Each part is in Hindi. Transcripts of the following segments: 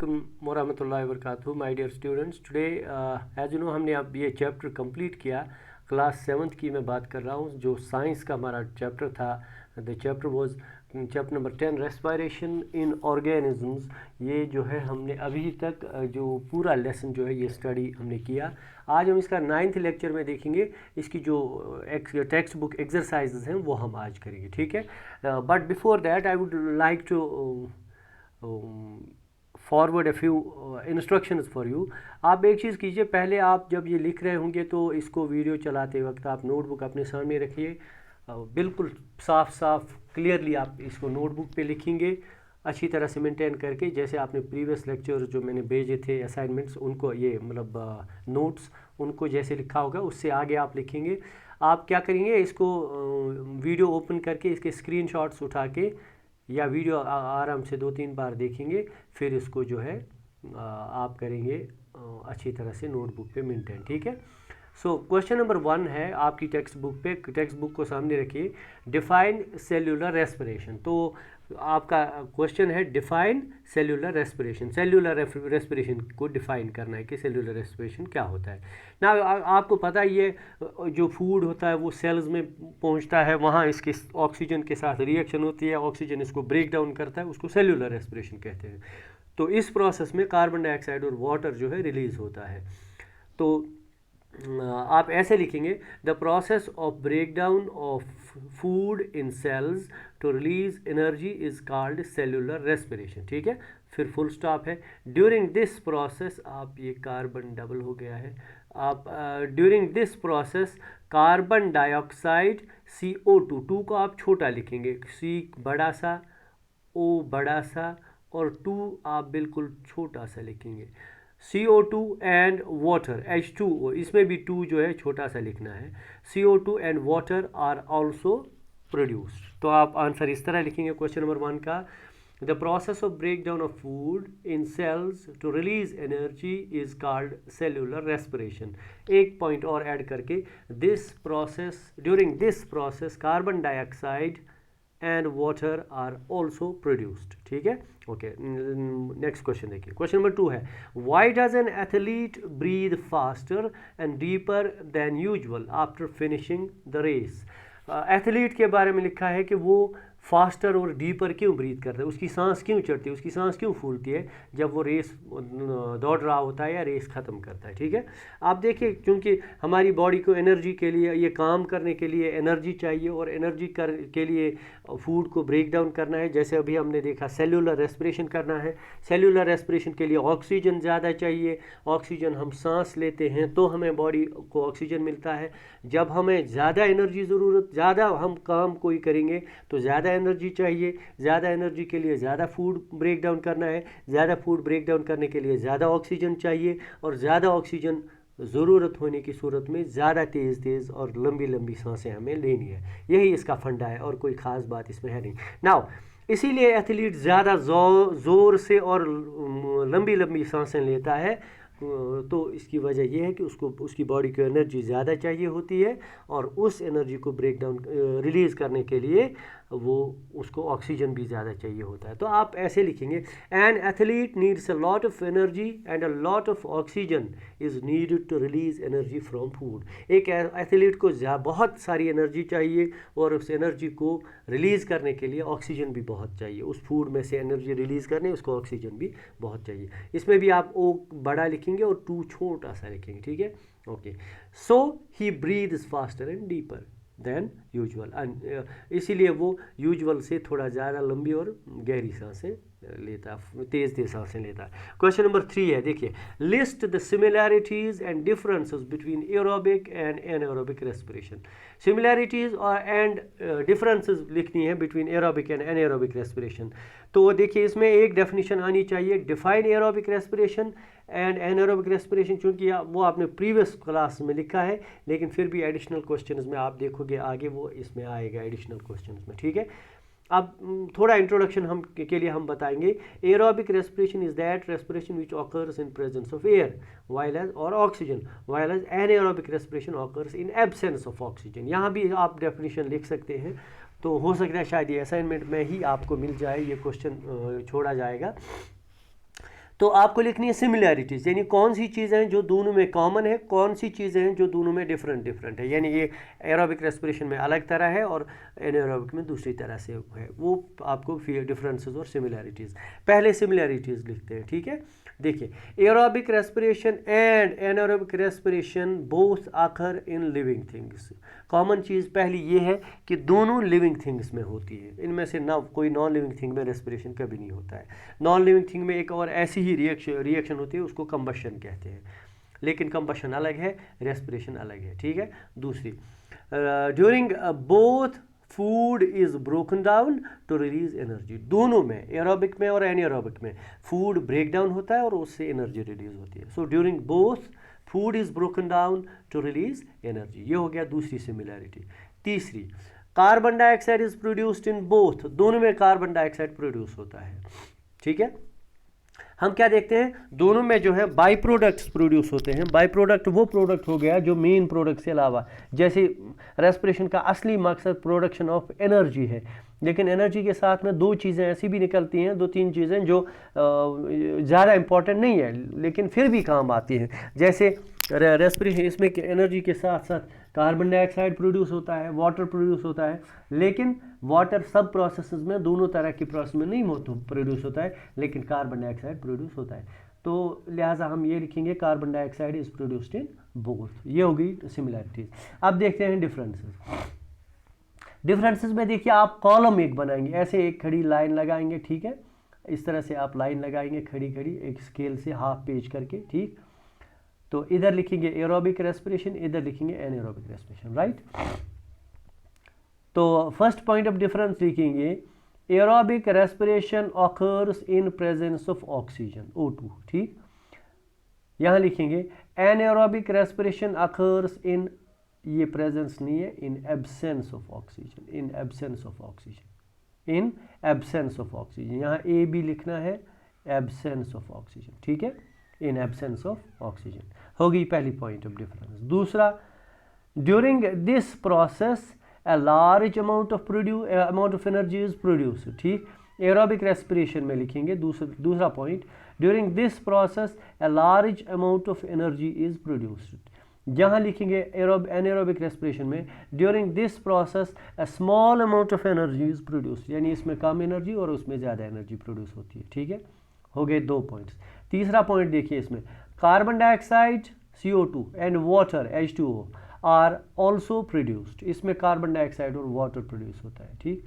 वालेकुम वरहमतुल्लाहि वबरकातुहू my dear students. Today as you know हमने अब ये चैप्टर कंप्लीट किया। क्लास 7th की मैं बात कर रहा हूँ, जो साइंस का हमारा चैप्टर था। The chapter was chapter number 10 respiration in organisms. ये जो है हमने अभी तक जो पूरा लेसन जो है ये स्टडी हमने किया। आज हम इसका 9th लेक्चर में देखेंगे। इसकी जो टेक्स्ट बुक एक्सरसाइजेज हैं वो हम आज करेंगे, ठीक है। But before that I would like to forward a few instructions for you. आप एक चीज़ कीजिए, पहले आप जब ये लिख रहे होंगे तो इसको वीडियो चलाते वक्त आप नोटबुक अपने सामने रखिए। बिल्कुल साफ साफ क्लियरली आप इसको नोटबुक पे लिखेंगे, अच्छी तरह से मेंटेन करके, जैसे आपने प्रीवियस लेक्चर जो मैंने भेजे थे असाइनमेंट्स, उनको ये मतलब नोट्स उनको जैसे लिखा होगा उससे आगे आप लिखेंगे। आप क्या करेंगे, इसको वीडियो ओपन करके इसके स्क्रीनशॉट्स उठा के या वीडियो आराम से 2-3 बार देखेंगे, फिर इसको जो है आप करेंगे अच्छी तरह से नोटबुक पे मेंटेन, ठीक है। सो क्वेश्चन नंबर 1 है आपकी टेक्स्ट बुक पे। टेक्स्ट बुक को सामने रखिए। Define cellular respiration. तो आपका क्वेश्चन है define cellular respiration. Cellular respiration को डिफाइन करना है कि सेल्यूलर रेस्पिरेशन क्या होता है ना। आपको पता ही है, जो फूड होता है वो सेल्स में पहुंचता है, वहाँ इसके ऑक्सीजन के साथ रिएक्शन होती है, ऑक्सीजन इसको ब्रेक डाउन करता है, उसको सेल्यूलर रेस्पिरेशन कहते हैं। तो इस प्रोसेस में कार्बन डाइऑक्साइड और वाटर जो है रिलीज होता है। तो आप ऐसे लिखेंगे, the process of break down of food in cells to release energy is called cellular respiration, ठीक है। फिर फुल स्टॉप है। ड्यूरिंग दिस प्रोसेस, आप ये कार्बन डबल हो गया है, आप during this process carbon dioxide CO2, 2 को आप छोटा लिखेंगे, C बड़ा सा, O बड़ा सा और 2 आप बिल्कुल छोटा सा लिखेंगे। CO2 एंड वाटर H2O, इसमें भी 2 जो है छोटा सा लिखना है। CO2 and water are also produced. तो आप आंसर इस तरह लिखेंगे क्वेश्चन नंबर 1 का। The process of break down of food in cells to release energy is called cellular respiration. एक पॉइंट और ऐड करके, this process, during this process carbon dioxide and water are also produced, ठीक है। ओके, नेक्स्ट क्वेश्चन देखिए। क्वेश्चन नंबर 2 है, why does an athlete breathe faster and deeper than usual after finishing the race. Athlete के बारे में लिखा है कि वो फास्टर और डीपर क्यों ब्रीथ करता है, उसकी सांस क्यों चढ़ती है, उसकी सांस क्यों फूलती है जब वो रेस दौड़ रहा होता है या रेस ख़त्म करता है, ठीक है। आप देखिए, क्योंकि हमारी बॉडी को एनर्जी के लिए, ये काम करने के लिए एनर्जी चाहिए, और एनर्जी के लिए फूड को ब्रेक डाउन करना है। जैसे अभी हमने देखा सेल्यूलर रेस्पिरेशन करना है। सेल्यूलर रेस्पिरेशन के लिए ऑक्सीजन ज़्यादा चाहिए। ऑक्सीजन हम सांस लेते हैं तो हमें बॉडी को ऑक्सीजन मिलता है। जब हमें ज़्यादा एनर्जी ज़रूरत, ज़्यादा हम काम कोई करेंगे तो ज़्यादा एनर्जी चाहिए। ज़्यादा एनर्जी के लिए ज़्यादा फूड ब्रेक डाउन करना है। ज़्यादा फूड ब्रेक डाउन करने के लिए ज़्यादा ऑक्सीजन चाहिए, और ज़्यादा ऑक्सीजन ज़रूरत होने की सूरत में ज़्यादा तेज़ और लंबी लंबी सांसें हमें लेनी है। यही इसका फंडा है, और कोई ख़ास बात इसमें है नहीं। नाउ इसीलिए एथलीट ज़्यादा ज़ोर से और लंबी लंबी सांसें लेता है। तो इसकी वजह यह है कि उसकी बॉडी को एनर्जी ज़्यादा चाहिए होती है, और उस एनर्जी को ब्रेक डाउन रिलीज़ करने के लिए वो उसको ऑक्सीजन भी ज़्यादा चाहिए होता है। तो आप ऐसे लिखेंगे, an athlete needs a lot of energy and a lot of oxygen is needed to release energy from food. एक एथलीट को बहुत सारी एनर्जी चाहिए, और उस एनर्जी को रिलीज़ करने के लिए ऑक्सीजन भी बहुत चाहिए। उस फूड में से एनर्जी रिलीज़ करने उसको ऑक्सीजन भी बहुत चाहिए। इसमें भी आप O बड़ा लिखेंगे और 2 छोटा सा लिखेंगे, ठीक है। Okay, so he breathes faster and deeper than usual, इसीलिए वो यूजुअल से थोड़ा ज़्यादा लंबी और गहरी सांसें लेता है, तेज़ सांसें लेता है। क्वेश्चन नंबर 3 है, देखिए, list the similarities and differences between aerobic and anaerobic respiration. Similarities और एंड डिफरेंसेस लिखनी है between aerobic and anaerobic respiration. तो देखिए, इसमें एक डेफिनेशन आनी चाहिए, define aerobic respiration and anaerobic respiration, चूँकि वो आपने प्रीवियस क्लास में लिखा है, लेकिन फिर भी एडिशनल क्वेश्चंस में आप देखोगे आगे वो इसमें आएगा एडिशनल क्वेश्चंस में, ठीक है। अब थोड़ा इंट्रोडक्शन हम के लिए हम बताएंगे। Aerobic respiration is that respiration which occurs in presence of air while as और oxygen, while as anaerobic respiration occurs in absence of oxygen. यहाँ भी आप डेफिनेशन लिख सकते हैं, तो हो सकता है शायद ये असाइनमेंट में ही आपको मिल जाए, ये क्वेश्चन छोड़ा जाएगा। तो आपको लिखनी है सिमिलैरिटीज़, यानी कौन सी चीज़ें हैं जो दोनों में कॉमन है, कौन सी चीज़ें हैं जो दोनों में डिफरेंट है। यानी ये एरोबिक रेस्पिरेशन में अलग तरह है और एनाएरोबिक में दूसरी तरह से है, वो आपको डिफरेंसेस और सिमिलैरिटीज़। पहले सिमिलैरिटीज़ लिखते हैं, ठीक है। देखिए, aerobic respiration and anaerobic respiration both occur in living things. Common चीज़ पहली ये है कि दोनों लिविंग थिंग्स में होती है, इनमें से ना कोई नॉन लिविंग थिंग में रेस्पिरेशन कभी नहीं होता है। नॉन लिविंग थिंग में एक और ऐसी ही रिएक्शन होती है, उसको कंबशन कहते हैं, लेकिन कंबशन अलग है, रेस्पिरेशन अलग है, ठीक है। दूसरी, during both food is broken down to release energy. दोनों में, एरोबिक में और एनाएरोबिक में, फूड ब्रेक डाउन होता है और उससे एनर्जी रिलीज होती है। So during both food is broken down to release energy. ये हो गया दूसरी सिमिलैरिटी। तीसरी, carbon dioxide is produced in both. दोनों में कार्बन डाइऑक्साइड प्रोड्यूस होता है, ठीक है। हम क्या देखते हैं, दोनों में जो है बाई प्रोडक्ट्स प्रोड्यूस होते हैं। बाई प्रोडक्ट वो प्रोडक्ट हो गया जो मेन प्रोडक्ट से अलावा, जैसे रेस्पिरेशन का असली मकसद प्रोडक्शन ऑफ एनर्जी है, लेकिन एनर्जी के साथ में दो चीज़ें ऐसी भी निकलती हैं, दो तीन चीज़ें जो ज़्यादा इंपॉर्टेंट नहीं है लेकिन फिर भी काम आती हैं। जैसे रेस्पिरेशन, इसमें एनर्जी के साथ साथ कार्बन डाइऑक्साइड प्रोड्यूस होता है, वाटर प्रोड्यूस होता है, लेकिन वाटर सब प्रोसेसेस में, दोनों तरह की प्रोसेस में नहीं प्रोड्यूस होता है, लेकिन कार्बन डाइऑक्साइड प्रोड्यूस होता है। तो लिहाजा हम ये लिखेंगे carbon dioxide is produced in both. ये होगी सिमिलैरिटीज। अब देखते हैं डिफरेंसेस। डिफरेंसेस में देखिए, आप कॉलम एक बनाएंगे, ऐसे एक खड़ी लाइन लगाएंगे, ठीक है। इस तरह से आप लाइन लगाएंगे खड़ी खड़ी, एक स्केल से हाफ पेज करके, ठीक। तो इधर लिखेंगे एरोबिक रेस्पिरेशन, इधर लिखेंगे एनाएरोबिक रेस्पिरेशन, राइट। तो फर्स्ट पॉइंट ऑफ डिफरेंस लिखेंगे, aerobic respiration occurs in presence of oxygen, O2, ठीक। यहां लिखेंगे एनाएरोबिक रेस्पिरेशन ऑकर्स इन, ये प्रेजेंस नहीं है, इन absence of oxygen, in absence of oxygen, in absence of oxygen. यहां ए भी लिखना है, एब्सेंस ऑफ ऑक्सीजन, ठीक है, इन एब्सेंस ऑफ ऑक्सीजन। हो गई पहली पॉइंट ऑफ डिफरेंस। दूसरा, during this process a large amount of energy is produced, ठीक। एरोबिक रेस्पिरेशन में लिखेंगे दूसरा point, during this process a large amount of energy is produced। जहाँ लिखेंगे एनाएरोबिक रेस्पिरेशन में, during this process a small amount of energy is produced, यानी इसमें कम एनर्जी और उसमें ज़्यादा एनर्जी प्रोड्यूस होती है, ठीक है। हो गए दो पॉइंट्स। तीसरा पॉइंट देखिए, इसमें carbon dioxide CO2 and water H2O are also produced. इसमें कार्बन डाइऑक्साइड और वाटर प्रोड्यूस होता है, ठीक।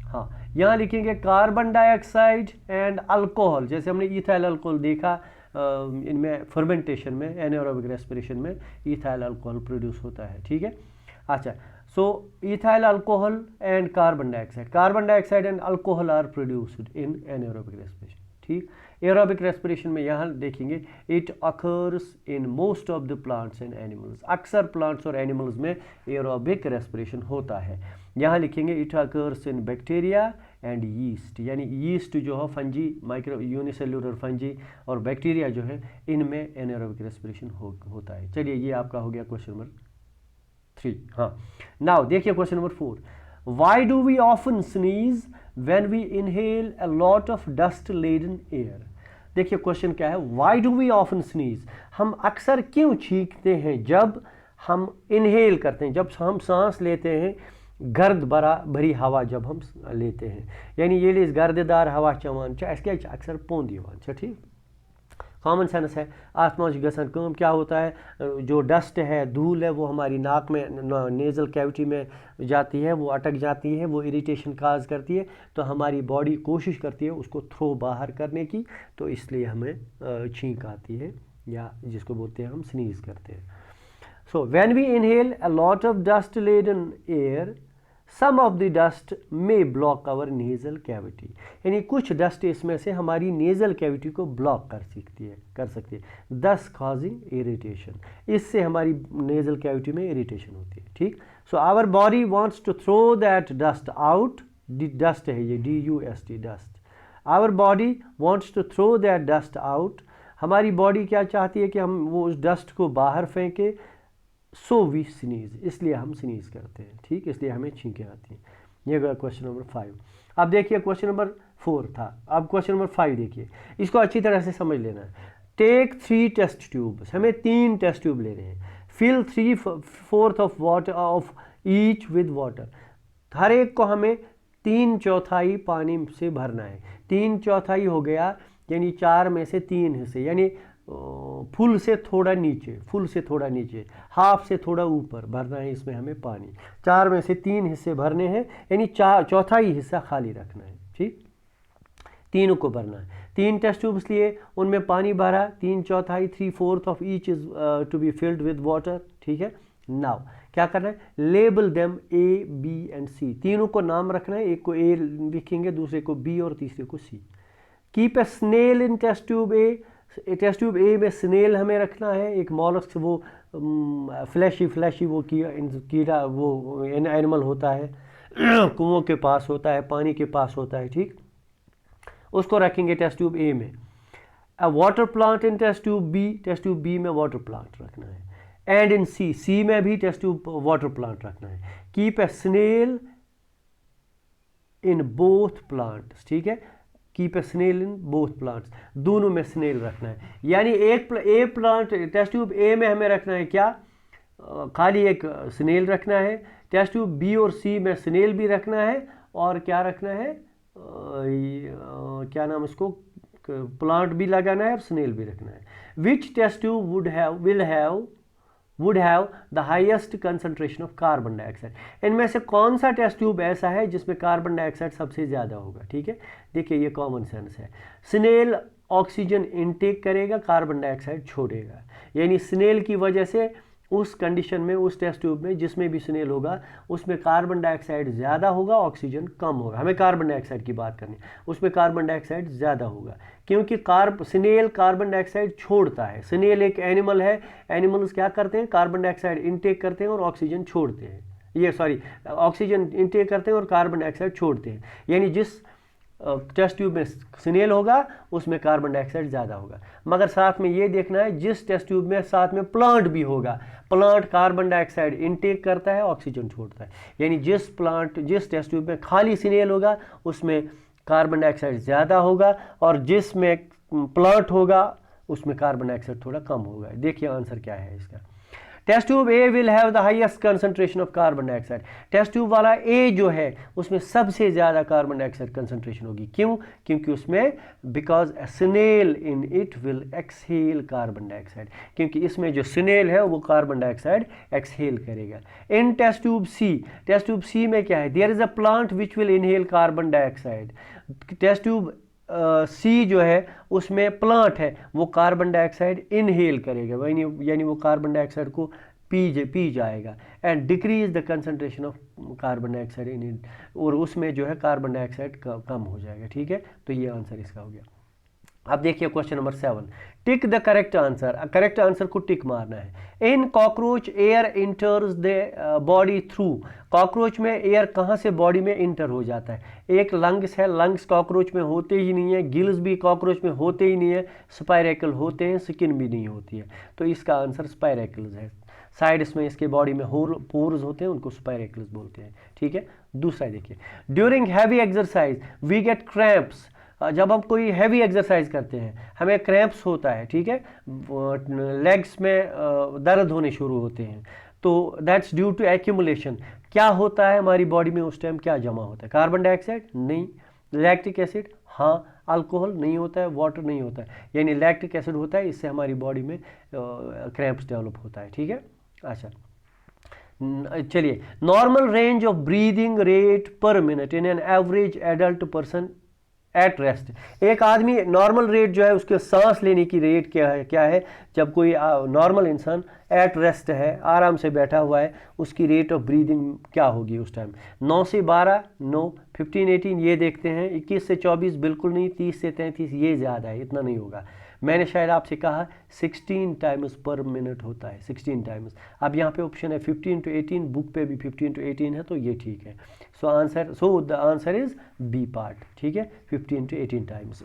हाँ, यहाँ लिखेंगे कार्बन डाइऑक्साइड एंड अल्कोहल, जैसे हमने इथाइल अल्कोहल देखा इनमें फर्मेंटेशन में, एनाएरोबिक रेस्पिरेशन में इथाइल अल्कोहल प्रोड्यूस होता है, ठीक है। अच्छा, so ethyl alcohol and carbon dioxide and alcohol are produced in anaerobic respiration, ठीक। एरोबिक रेस्पिरेशन में यहाँ देखेंगे, it occurs in most of the plants and animals. अक्सर प्लांट्स और एनिमल्स में एरोबिक रेस्पिरेशन होता है। यहाँ लिखेंगे it occurs in bacteria and yeast, यानी यीस्ट जो है फंजी, माइक्रो यूनिसेल्युलर फंजी, और बैक्टीरिया जो है, इनमें एनाएरोबिक रेस्पिरेशन होता है। चलिए, ये आपका हो गया क्वेश्चन नंबर 3। हाँ, नाउ देखिए question number 4, why do we often sneeze when we inhale a lot of dust laden air. देखिए क्वेश्चन क्या है, why do we often sneeze, हम अक्सर क्यों छींकते हैं जब हम इनहेल करते हैं, जब हम सांस लेते हैं, गर्द भरी हवा जब हम लेते हैं, यानी ये लिए गर्देदार हवा चवान अक्सर पोंद यवान, ठीक। कॉमन सेंस है, आसमान गसन कम क्या होता है, जो डस्ट है, धूल है, वो हमारी नाक में, नेज़ल कैविटी में जाती है, वो अटक जाती है, वो इरिटेशन काज करती है, तो हमारी बॉडी कोशिश करती है उसको थ्रो बाहर करने की, तो इसलिए हमें छींक आती है, या जिसको बोलते हैं हम स्नीज करते हैं। So when we inhale a lot of dust laden air, some of the dust may block our nasal cavity, यानी कुछ डस्ट इसमें से हमारी नेज़ल कैविटी को ब्लॉक कर सकती है, दस कॉजिंग इरिटेशन, इससे हमारी नेज़ल कैविटी में इरिटेशन होती है, ठीक। So our body wants to throw that dust out, dust है ये DUST dust, our body wants to throw that dust out, हमारी बॉडी क्या चाहती है कि हम वो उस डस्ट को बाहर फेंके, सो वी स्नीज, इसलिए हम स्नीज करते हैं, ठीक, इसलिए हमें छींकें आती हैं। ये गया क्वेश्चन नंबर 5। अब देखिए क्वेश्चन नंबर 4 था। अब क्वेश्चन नंबर 5 देखिए, इसको अच्छी तरह से समझ लेना है। टेक 3 टेस्ट ट्यूब्स, हमें 3 टेस्ट ट्यूब लेने हैं। Fill 3/4 of water of each with water, हर एक को हमें 3/4 पानी से भरना है। 3/4 हो गया यानी 4 में से 3 हिस्से, यानी फुल से थोड़ा नीचे, फुल से थोड़ा नीचे, हाफ से थोड़ा ऊपर भरना है इसमें हमें पानी। 4 में से 3 हिस्से भरने हैं, यानी 4/4 हिस्सा खाली रखना है। ठीक, तीनों को भरना है। 3 टेस्ट ट्यूब्स लिए, उनमें पानी भरा, 3/4, 3/4 of each is to be filled with water. ठीक है, नाउ क्या करना है, label them A, B and C, तीनों को नाम रखना है। एक को ए लिखेंगे, दूसरे को बी और तीसरे को C. Keep a snail in test tube A, test tube A में स्नेल हमें रखना है, एक मॉलस्क, वो फ्लैशी वो कीड़ा, वो एनिमल होता है, कुओं के पास होता है, पानी के पास होता है। ठीक, उसको रखेंगे टेस्ट ट्यूब ए में। A water plant in test tube B, test tube B में वाटर प्लांट रखना है। एंड इन सी, सी में भी टेस्ट ट्यूब वाटर प्लांट रखना है। Keep a snail in both plants, ठीक है, keep a snail in both plants, दोनों में स्नेल रखना है। यानी a plant test tube A में हमें रखना है क्या, खाली एक स्नेल रखना है। टेस्ट ट्यूब बी और सी में स्नेल भी रखना है, और क्या रखना है, क्या नाम इसको, प्लांट भी लगाना है और स्नेल भी रखना है। Which test tube would have the highest concentration of carbon dioxide, इनमें से कौन सा टेस्ट ट्यूब ऐसा है जिसमें कार्बन डाइऑक्साइड सबसे ज़्यादा होगा। ठीक है, देखिए ये कॉमन सेंस है। स्नेल ऑक्सीजन इनटेक करेगा, कार्बन डाइऑक्साइड छोड़ेगा, यानी स्नेल की वजह से उस कंडीशन में, उस टेस्ट ट्यूब में जिसमें भी स्नेल होगा, उसमें कार्बन डाइऑक्साइड ज़्यादा होगा, ऑक्सीजन कम होगा। हमें कार्बन डाइऑक्साइड की बात करनी, उसमें कार्बन डाइऑक्साइड ज़्यादा होगा, क्योंकि स्नेल कार्बन डाइऑक्साइड छोड़ता है। स्नेल एक एनिमल है, एनिमल्स क्या करते हैं, कार्बन डाइऑक्साइड इनटेक करते हैं और ऑक्सीजन छोड़ते हैं, ऑक्सीजन इनटेक करते हैं और कार्बन डाइऑक्साइड छोड़ते हैं। यानी जिस टेस्ट ट्यूब में स्नेल होगा उसमें कार्बन डाइऑक्साइड ज़्यादा होगा। मगर साथ में ये देखना है, जिस टेस्ट ट्यूब में साथ में प्लांट भी होगा, प्लांट कार्बन डाइऑक्साइड इनटेक करता है, ऑक्सीजन छोड़ता है। यानी जिस टेस्ट ट्यूब में खाली स्नेल होगा उसमें कार्बन डाइऑक्साइड ज़्यादा होगा, और जिसमें प्लांट होगा उसमें कार्बन डाइऑक्साइड थोड़ा कम होगा। देखिए आंसर क्या है इसका। Test tube A will have the highest concentration of carbon dioxide, test tube वाला ए जो है उसमें सबसे ज़्यादा कार्बन डाइऑक्साइड कंसंट्रेशन होगी। क्यों, क्योंकि उसमें because snail in it will exhale carbon dioxide, क्योंकि इसमें जो स्नेल है वो कार्बन डाइऑक्साइड एक्सहेल करेगा। इन टेस्ट ट्यूब सी में क्या है, there is a plant which will inhale carbon dioxide. Test tube C जो है उसमें प्लांट है, वो कार्बन डाइऑक्साइड इनहेल करेगा, यानी वो कार्बन डाइऑक्साइड को पी जाएगा। And decrease the concentration of carbon dioxide in it, और उसमें जो है कार्बन डाइऑक्साइड कम हो जाएगा। ठीक है, तो ये आंसर इसका हो गया। अब देखिए question number 7, tick the correct answer, correct answer को टिक मारना है। इन cockroach air इंटर्स the body through, cockroach में एयर कहाँ से बॉडी में इंटर हो जाता है। एक लंग्स है, लंग्स कॉकरोच में होते ही नहीं है, गिल्स भी कॉकरोच में होते ही नहीं है, स्पाइरेकल होते हैं, स्किन भी नहीं होती है, तो इसका आंसर स्पाइरेकल्स है। साइड्स में इसके बॉडी में पोर्स होते हैं, उनको स्पाइरेकल्स बोलते हैं। ठीक है, दूसरा देखिए, during heavy exercise we get cramps, जब हम कोई हैवी एक्सरसाइज करते हैं हमें क्रैम्प्स होता है। ठीक है, लेग्स में दर्द होने शुरू होते हैं, तो दैट्स ड्यू टू एक्यूमुलेशन। क्या होता है हमारी बॉडी में उस टाइम, क्या जमा होता है, कार्बन डाइऑक्साइड नहीं, लैक्टिक एसिड हाँ, अल्कोहल नहीं होता है, वाटर नहीं होता है, यानी लैक्टिक एसिड होता है, इससे हमारी बॉडी में क्रैम्प्स डेवलप होता है। ठीक है, अच्छा चलिए, normal range of breathing rate पर minute in an average adult person at rest. एक आदमी नॉर्मल रेट जो है उसके सांस लेने की रेट क्या है जब कोई नॉर्मल इंसान एट रेस्ट है, आराम से बैठा हुआ है, उसकी रेट ऑफ ब्रीदिंग क्या होगी उस टाइम। 9 से 12 नो, 15-18 ये देखते हैं, 21 से 24 बिल्कुल नहीं, 30 से 33 ये ज़्यादा है, इतना नहीं होगा। मैंने शायद आपसे कहा 16 टाइम्स पर मिनट होता है, 16 टाइम्स। अब यहाँ पे ऑप्शन है 15 to 18, बुक पे भी 15 to 18 है, तो ये ठीक है। So the answer is B part. ठीक है, 15 to 18 टाइम्स।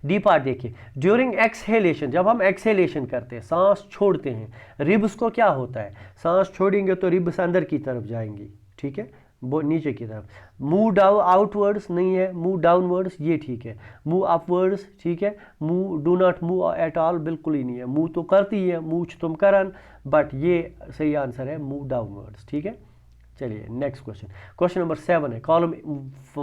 डी पार्ट देखिए, ड्यूरिंग एक्सहेलेशन, जब हम एक्सहेलेशन करते हैं, सांस छोड़ते हैं, रिब्स को क्या होता है, सांस छोड़ेंगे तो रिब्स अंदर की तरफ जाएंगी। ठीक है, वो नीचे की तरफ। मूव डाउन आउटवर्ड्स नहीं है, मूव डाउनवर्ड्स ये ठीक है, मूव अपवर्ड्स ठीक है, move do not move at all बिल्कुल ही नहीं है, मूव तो करती है, मूव तुम करन, बट ये सही आंसर है मूव डाउनवर्ड्स। ठीक है, चलिए नेक्स्ट क्वेश्चन, क्वेश्चन नंबर 7 है, कॉलम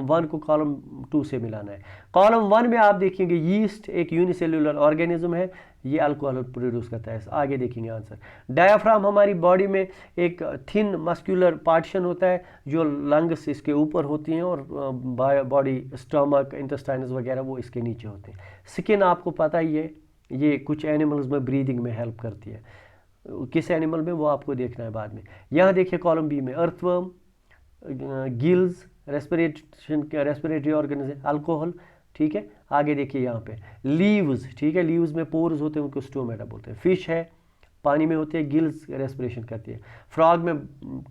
1 को कॉलम 2 से मिलाना है। कॉलम 1 में आप देखेंगे यीस्ट एक यूनिसेल्युलर ऑर्गेनिज्म है, ये अल्कोहल प्रोड्यूस करता है। आगे देखेंगे आंसर। डायाफ्राम हमारी बॉडी में एक थिन मस्कुलर पार्टीशन होता है जो लंग्स इसके ऊपर होती हैं और बॉडी स्टमक इंटेस्टाइन्स वगैरह वो इसके नीचे होते हैं। स्किन आपको पता ही है, ये कुछ एनिमल्स में ब्रीदिंग में हेल्प करती है, किस एनिमल में वो आपको देखना है बाद में। यहाँ देखिए कॉलम बी में earthworm, gills, respiratory organism, alcohol. ठीक है, आगे देखिए यहाँ पे लीव्स। ठीक है, लीव्स में पोर्स होते हैं, उनको स्टोमेटा बोलते हैं। फिश है, पानी में होती है, गिल्स रेस्पिरेशन करती है। फ्रॉग में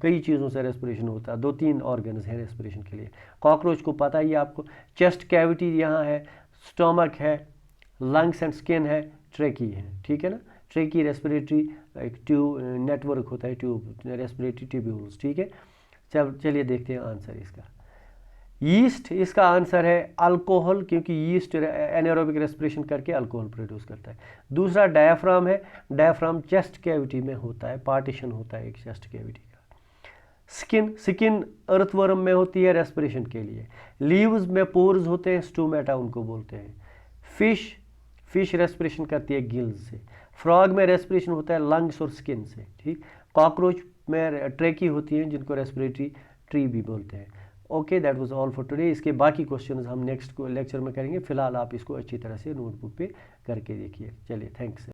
कई चीज़ों से रेस्पिरेशन होता है, 2-3 ऑर्गन्स हैं रेस्पिरेशन के लिए। कॉकरोच को पता ही है आपको, चेस्ट कैविटी यहाँ है, स्टोमक है, लंग्स एंड स्किन है, ट्रेकी है। ठीक है ना, ट्रेकी रेस्पिरेटरी एक ट्यूब नेटवर्क होता है, ट्यूब रेस्पिरेटरी ट्यूब्यूल्स। ठीक है, चलिए देखते हैं आंसर इसका। यीस्ट इसका आंसर है अल्कोहल, क्योंकि यीस्ट एनारोबिक रेस्पिरेशन करके अल्कोहल प्रोड्यूस करता है। दूसरा डायाफ्राम है, डायाफ्राम चेस्ट कैविटी में होता है, पार्टीशन होता है एक चेस्ट कैविटी का। स्किन अर्थवर्म में होती है रेस्पिरेशन के लिए। लीव्स में पोर्स होते हैं, स्टोमेटा उनको बोलते हैं। फिश रेस्पिरेशन करती है गिल्स से। फ्रॉग में रेस्पिरेशन होता है लंग्स और स्किन से। ठीक, कॉकरोच में ट्रेकी होती हैं जिनको रेस्पिरेटरी ट्री भी बोलते हैं। Okay, that was all for today. इसके बाकी क्वेश्चंस हम नेक्स्ट लेक्चर में करेंगे, फिलहाल आप इसको अच्छी तरह से नोटबुक पे करके देखिए। चलिए, थैंक्स।